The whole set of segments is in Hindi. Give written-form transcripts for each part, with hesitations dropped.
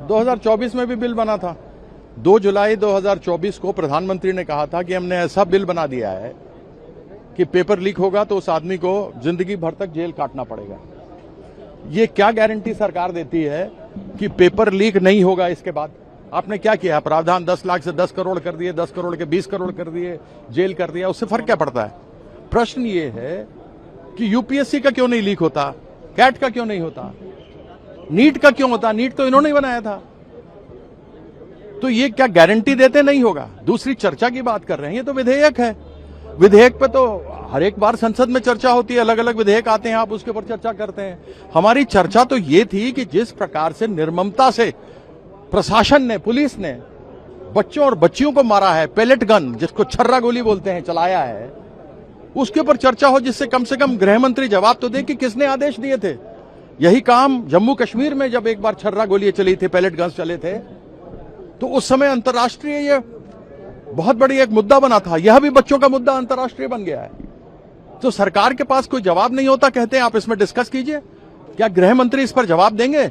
2024 में भी बिल बना था। 2 जुलाई 2024 को प्रधानमंत्री ने कहा था कि हमने ऐसा बिल बना दिया है कि पेपर लीक होगा तो उस आदमी को जिंदगी भर तक जेल काटना पड़ेगा। ये क्या गारंटी सरकार देती है कि पेपर लीक नहीं होगा? इसके बाद आपने क्या किया? प्रावधान 10 लाख से 10 करोड़ कर दिए, 10 करोड़ के 20 करोड़ कर दिए, जेल कर दिया, उससे फर्क क्या पड़ता है? प्रश्न ये है कि यूपीएससी का क्यों नहीं लीक होता, कैट का क्यों नहीं होता, नीट का क्यों होता? नीट तो इन्होंने ही बनाया था। तो ये क्या गारंटी देते नहीं होगा? दूसरी चर्चा की बात कर रहे हैं, ये तो विधेयक है। विधेयक पे तो हर एक बार संसद में चर्चा होती है, अलग अलग विधेयक आते हैं, आप उसके ऊपर चर्चा करते हैं। हमारी चर्चा तो ये थी कि जिस प्रकार से निर्ममता से प्रशासन ने, पुलिस ने बच्चों और बच्चियों को मारा है, पेलेट गन जिसको छर्रा गोली बोलते हैं, चलाया है, उसके ऊपर चर्चा हो, जिससे कम से कम गृह मंत्री जवाब तो दे कि किसने आदेश दिए थे। यही काम जम्मू कश्मीर में जब एक बार छर्रा गोलियां चली थी, पेलेट गन्स चले थे, तो उस समय अंतर्राष्ट्रीय ये बहुत बड़ी एक मुद्दा बना था। यह भी बच्चों का मुद्दा अंतर्राष्ट्रीय बन गया है। तो सरकार के पास कोई जवाब नहीं होता, कहते हैं आप इसमें डिस्कस कीजिए। क्या गृह मंत्री इस पर जवाब देंगे?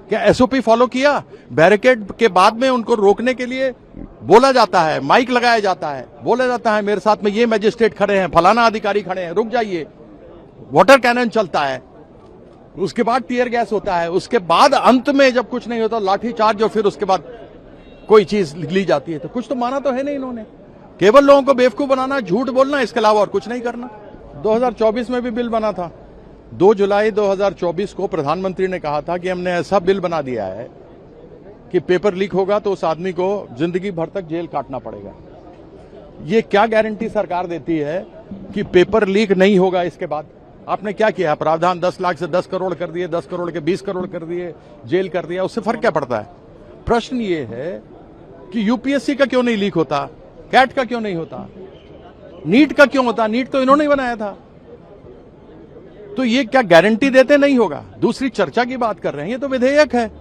क्या एसओपी फॉलो किया? बैरिकेड के बाद में उनको रोकने के लिए बोला जाता है, माइक लगाया जाता है, बोला जाता है मेरे साथ में ये मैजिस्ट्रेट खड़े हैं, फलाना अधिकारी खड़े हैं, रुक जाइए। वाटर कैनन चलता है, उसके बाद टीयर गैस होता है, उसके बाद अंत में जब कुछ नहीं होता लाठी चार्ज, और फिर उसके बाद कोई चीज ली जाती है। तो कुछ तो माना तो है नहीं इन्होंने, केवल लोगों को बेवकूफ बनाना, झूठ बोलना, इसके अलावा और कुछ नहीं करना। 2024 में भी बिल बना था। 2 जुलाई 2024 को प्रधानमंत्री ने कहा था कि हमने ऐसा बिल बना दिया है कि पेपर लीक होगा तो उस आदमी को जिंदगी भर तक जेल काटना पड़ेगा। ये क्या गारंटी सरकार देती है कि पेपर लीक नहीं होगा? इसके बाद आपने क्या किया? प्रावधान 10 लाख से 10 करोड़ कर दिए, 10 करोड़ के 20 करोड़ कर दिए, जेल कर दिया, उससे फर्क क्या पड़ता है? प्रश्न ये है कि यूपीएससी का क्यों नहीं लीक होता, कैट का क्यों नहीं होता, नीट का क्यों होता? नीट तो इन्होंने ही बनाया था। तो ये क्या गारंटी देते नहीं होगा? दूसरी चर्चा की बात कर रहे हैं, ये तो विधेयक है।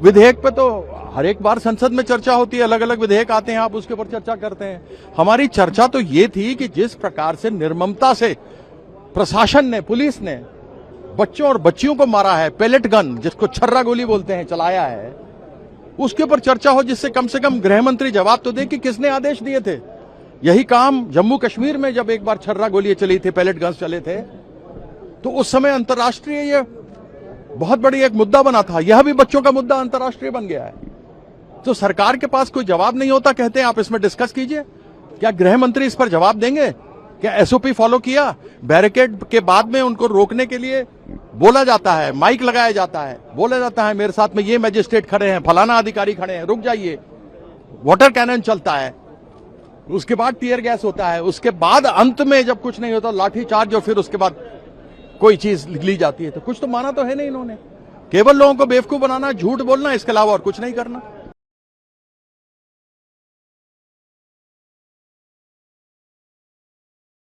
विधेयक पे तो हर एक बार संसद में चर्चा होती है, अलग अलग विधेयक आते हैं, आप उसके ऊपर चर्चा करते हैं। हमारी चर्चा तो ये थी कि जिस प्रकार से निर्ममता से प्रशासन ने, पुलिस ने बच्चों और बच्चियों को मारा है, पेलेट गन जिसको छर्रा गोली बोलते हैं, चलाया है, उसके ऊपर चर्चा हो, जिससे कम से कम गृह मंत्री जवाब तो दे कि किसने आदेश दिए थे। यही काम जम्मू कश्मीर में जब एक बार छर्रा गोलियां चली थी, पेलेट गन्स चले थे, तो उस समय अंतर्राष्ट्रीय ये बहुत बड़ी एक मुद्दा बना था। यह भी बच्चों का मुद्दा अंतर्राष्ट्रीय बन गया है। तो सरकार के पास कोई जवाब नहीं होता, कहते हैं आप इसमें डिस्कस कीजिए। क्या गृह मंत्री इस पर जवाब देंगे? क्या एसओपी फॉलो किया? बैरिकेड के बाद में उनको रोकने के लिए बोला जाता है, माइक लगाया जाता है, बोला जाता है मेरे साथ में ये मैजिस्ट्रेट खड़े हैं, फलाना अधिकारी खड़े हैं, रुक जाइए। वाटर कैनन चलता है, उसके बाद टीयर गैस होता है, उसके बाद अंत में जब कुछ नहीं होता लाठी चार्ज, और फिर उसके बाद कोई चीज ली जाती है। तो कुछ तो माना तो है नहीं इन्होंने, केवल लोगों को बेवकूफ बनाना, झूठ बोलना, इसके अलावा और कुछ नहीं करना।